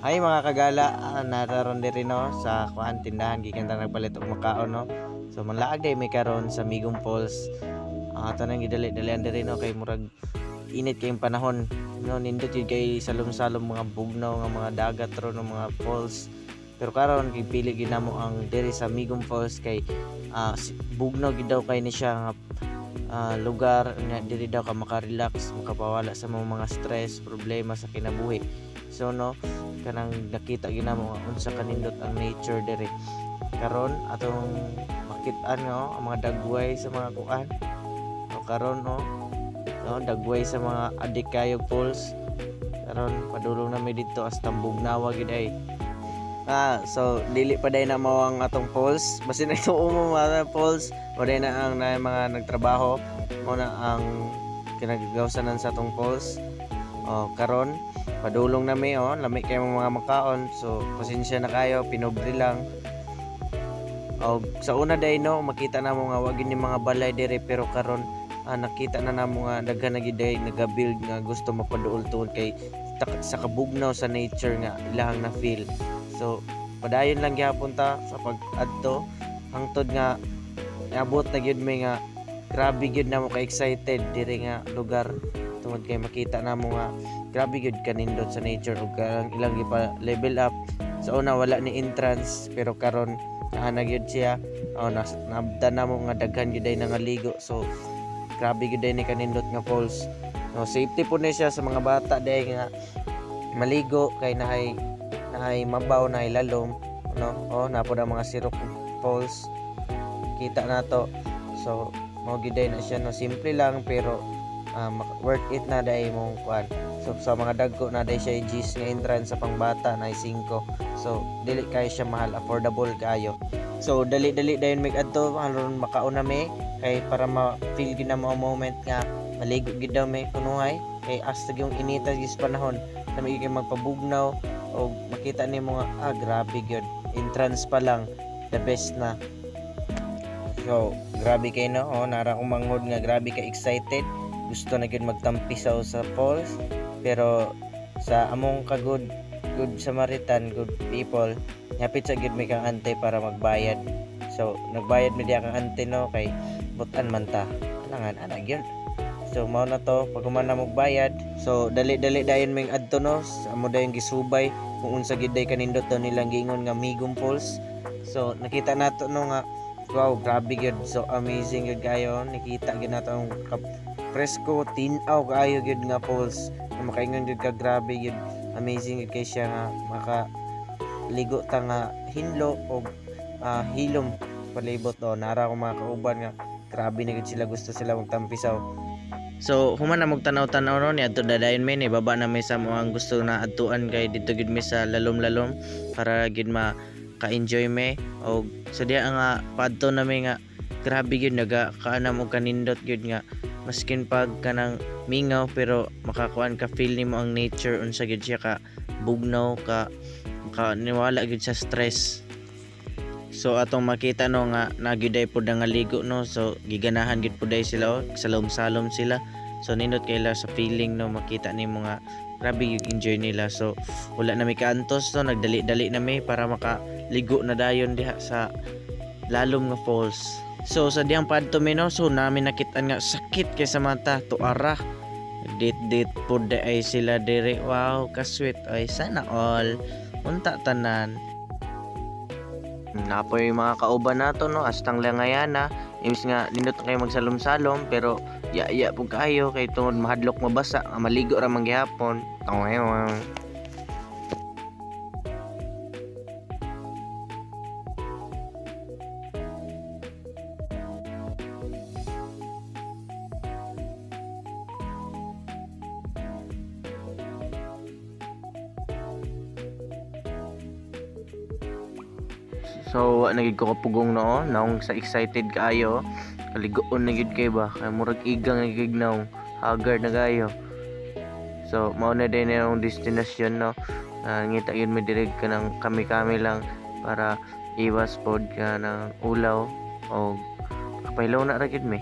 Hay mga kagala, nararon diri no sa kuan tindahan gikan ta nagpalit og makaon no. So manlaag day may karon sa Migong Falls. Tanang gidali-dalian diri no kay murag init kayong panahon. No nindot yun kay salom-salom mga bugnaw nga mga dagat ro no mga falls. Pero karon gipili gid namo ang diri sa Migong Falls kay bugnaw gid daw kay ni siya nga lugar nga diri daw ka maka-relax, makapawala sa mga stress, problema sa kinabuhi. So no, kanang nakita ginamo nga unsa kanindot ang nature diri. Karon atong makit-an no ang mga dagway sa mga kuan. O karon no, dagway sa mga Adikayog Falls. Karon padulong na mi didto hasta Bugnawa gid ay. So dili pa day na mao ang atong falls. Basin ito umo mga falls, o day na ang mga nagtrabaho mo na ang kinagagawsanan sa atong falls. Karon padulong na mi lami kay mga makaon. So pasensya na kayo, pinobre lang. Sa una day no makita namo nga wag ni mga balay dire, pero karon nakita na namo nga daghan na gid day nagabuild nga gusto mapaduol tuod kay sa kabugnaw sa nature nga ilahang na feel. So padayon lang gyapon ta sa pag-adto hangtod nga abot na gyud may nga grabe gyud namo ka excited diri nga lugar tungod kay makita namo nga grabe gyud kanindot sa nature ug ilang gipa level up. Sa una wala ni entrance, pero karon na gyud siya. Nabdan namo nga daghan gyud ay nangaligo. So grabe gyud ni kanindot nga falls. So safety po ni siya sa mga bata day nga maligo kay nahay mabaw na ilalom no. Napod ang mga sirok falls kita nato. So mao gid na siya no, simple lang pero worth it na day mong kuan. So sa mga dagko na day siya G's nga entrance, sa pangbata na 5. So dili kay siya mahal, affordable kayo. So dali-dali dayon mig adto aron makaon na mi kay para ma-feel gid na mo ang moment nga maligo gid daw mi kunuhay kay hasta yung inita gis panahon na may magpabugnaw o makita nimo nga grabe gyud entrance pa lang the best na. So grabe kay no, nara akong manghod nga grabe ka excited, gusto na gyud magtampisaw sa falls. Pero sa among good Samaritan, good people, hapit sa gyud may kang ante para magbayad. So nagbayad mi diya kang ante no kay butan man ta alangan ana gyud. So mao na to pag human na magbayad. So dali-dali dayon ming adto no sa amo dayon gisubay kung unsa gid day kanindot daw nilang giingon nga Migong Falls. So nakita nato no nga wow, grabe gyud, so amazing gyud kayo. Nakita gyud nato ang presko tin-aw kayo gyud nga falls. Makaingon gyud ka grabe gyud, amazing gyud kay siya nga makaligo ta nga hinlo o hilom palibot nara ko mga kauban nga grabe na gyud sila, gusto sila magtampisaw. So human na magtanaw-tanaw ron adto dadayon mi ni baba na may sa ang gusto na adtuan kay dito gid mi sa lalom-lalom para gid ka-enjoy mi. O so diya nga padto na mi nga grabe gyud naga kaana mo kanindot gyud nga maskin pag kanang mingaw pero makakuan ka feel nimo ang nature unsa gyud siya ka bugnaw ka niwala gyud sa stress. So atong makita no nga nagyuday pud nga ligo no, so giganahan gid puday sila salom-salom sila. So nindot kay sa feeling no, makita nimo nga grabe yung enjoy nila. So wala na mi kaantos no, nagdali-dali na mi para makaligo na dayon diha sa lalom nga falls. So sa diyang padto mi no, so namin nakitaan nga sakit kay sa mata tuara. Dit pud ay sila dire, wow ka-sweet ay sana all unta tanan. Napoy mga kauban nato no, astang langayana imbis nga nindot kayo magsalom-salom pero ya pug kayo kay tungod mahadlok mabasa maligo ra man gihapon. So nagig ko kapugong no, naong sa excited kaayo kaligoon na gyud kay ba kay murag igang nagignaw haggard na kayo. So mao na din yung destination no, ngita yun may direct ka ng kami lang para iwas pod ka ng ulaw o kapailaw na ra gyud mi.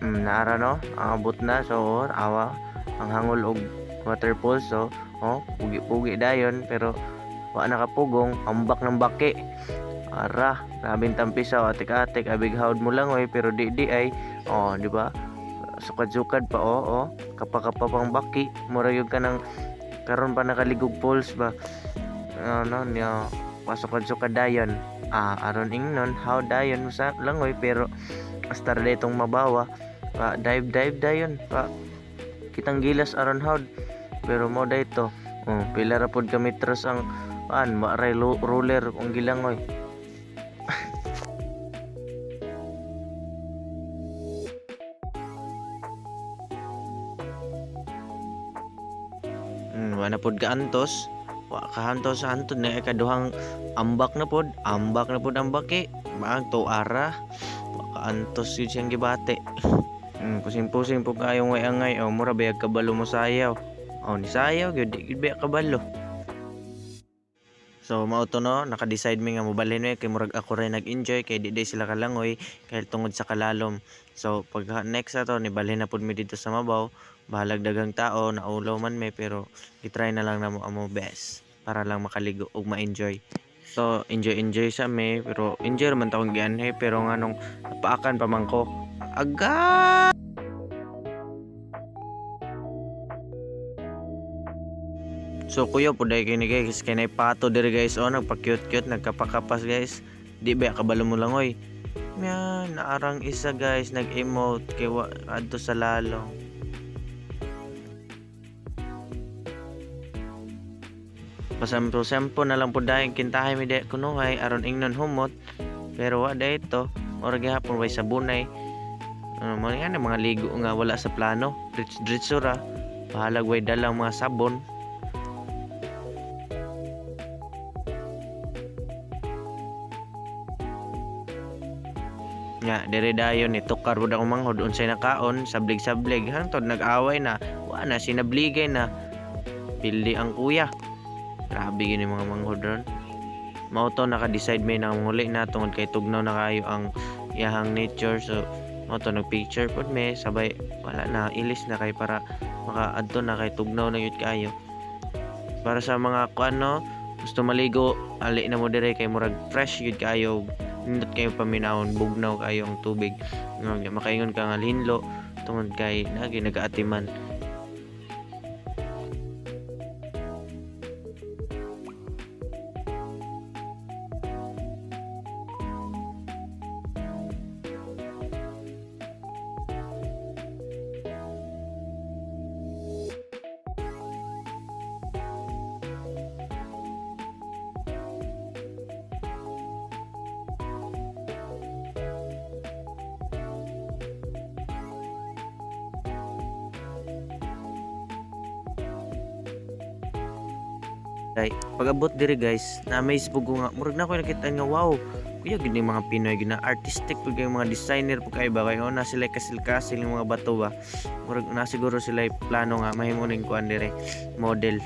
Naara no, ang abot na so awa ang hangol og waterfall so pugi-pugi dayon pero wa nakapugong ambak ng baki. Ara, grabing tampisaw atik-atik abig hawd mo lang oy pero di ay di ba? Sukad-sukad pa kapakapa pang baki mura yun ka ng karon pa nakaligog falls ba niya pasukad-sukad dayon aron ingnon how dayon sa langoy pero hasta ditong mabawa pa dive dayon pa kitang gilas aron hawd pero mo dayto pila ra pod ka metros ang maray roller kung gilangoy. Wa na pod kaantos wa kahantos sa antod na ikaduhang ambak na pod ang baki maang tuara wa kaantos yun siyang gibate. Pusing-pusing po kayong way angay mura bayag kabalo mo sayaw ni sayaw gyud di gyud bayag kabalo. So mao to no, naka-decide mi nga mobalhin kay murag ako rin nag-enjoy kay di sila kalangoy kay tungod sa kalalom. So pag next ato ni balhin na pud mi dito sa mabaw, bahalag dagang tao naulaw man may pero gitry na lang namo amo best para lang makaligo ug ma-enjoy. So enjoy sa me pero enjoy man taong gianhe pero nganong napaakan pa man ko. Aga! So kuya puday kini guys kay pato diri guys nagpa-cute nagkapakapas guys. Di ba kabalo mo lang oy. Yan naarang isa guys nag-emote kay adto sa lalong. Pasampo na lang po dahil kintahay mi de kunuhay aron ingnon humot pero wa dayto ora gihapon way sabunay mo yan mga ligo nga wala sa plano diretso ra bahalag way dalang mga sabon. Nga diri dayon ni tukar pud akong manghod unsay nakaon sablig hangtod nag-away na wa na sinabligay na pildi ang kuya. Grabe gini mga manghod ron. Mao to naka-decide may nang muli na tungod kay tugnaw na kayo ang iyahang nature so mao to nag-picture pod me sabay wala na ilis na kay para makaadto na kay tugnaw na yun kayo. Para sa mga kuano gusto maligo ali na mo dire kay murag fresh yun kayo nindot kayo paminawon bugnaw kayo ang tubig makaingon ka nga linlo tungod kay nagaatiman. Pag-abot diri guys, na-amaze po ko nga murag na ko nakita nga wow. Kuya gid mga Pinoy gid na artistic pud kay mga designer po kay ba kay na sila kasil-kasil ng mga bato ba. Murag na siguro sila plano nga mahimo ning kuan dire model.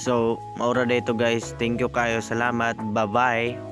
So, maura dito guys. Thank you kayo. Salamat. Bye-bye.